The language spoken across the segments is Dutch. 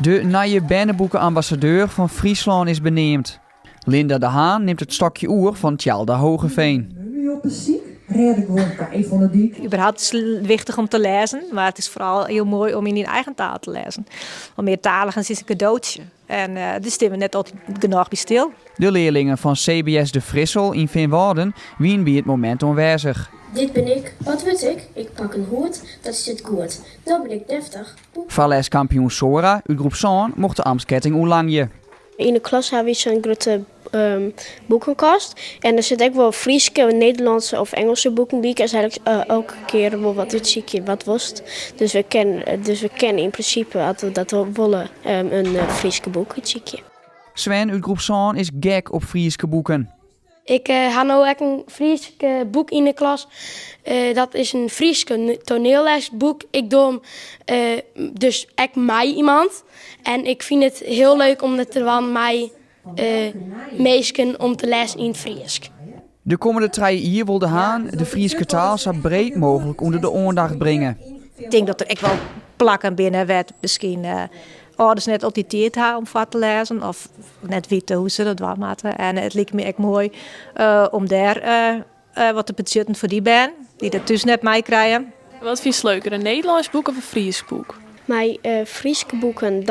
De nieuwe bannenboekenambassadeur van Friesland is benoemd. Linda de Haan neemt het stokje oer van Tjalda Hogeveen. Überhaupt is het wichtig om te lezen, maar het is vooral heel mooi om in je eigen taal te lezen. Om meertaligen is een cadeautje. En daar staan we net altijd genoeg bij stil. De leerlingen van CBS de Frissel in Veenwouden wien bij het moment onwijzig. Dit ben ik. Wat weet ik? Ik pak een hoed, dat zit goed. Dan ben ik deftig. Valleiskampioen Sora uit groep 7 mocht de amsketting oelangje. In de klas hebben we zo'n grote boekenkast. En er zit ook wel Frieske, Nederlandse of Engelse boeken bij. En eigenlijk elke keer wel wat het wat was. Dus we kennen in principe dat we dat willen een Frieske boek, het ziekje. Sven uit groep 7 is gek op Frieske boeken. Ik heb nu ook een Frieske boek in de klas. Dat is een Frieske toneellesboek. Ik doe hem dus echt mij iemand. En ik vind het heel leuk om het er van mij meesken om te lezen in het Friesk. De komende 3 jaar wil de Haan de Frieske taal zo breed mogelijk onder de aandacht brengen. Ik denk dat er echt wel plakken binnen werd. Misschien ouders net op die tijd hebben om wat te lezen. Of net weten hoe ze dat waren. En het lijkt me echt mooi om daar wat te budgetten voor die band. Die dat dus net mij krijgen. Wat vind je leuker, een Nederlands boek of een Fries boek? Mijn Frieske boeken,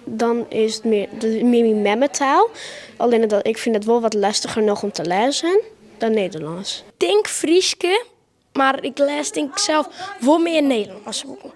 dan is het meer mijn memmetaal. Alleen dat ik vind het wel wat lastiger nog om te lezen dan Nederlands. Ik denk Frieske, maar ik lees denk ik zelf wel meer Nederlandse boeken.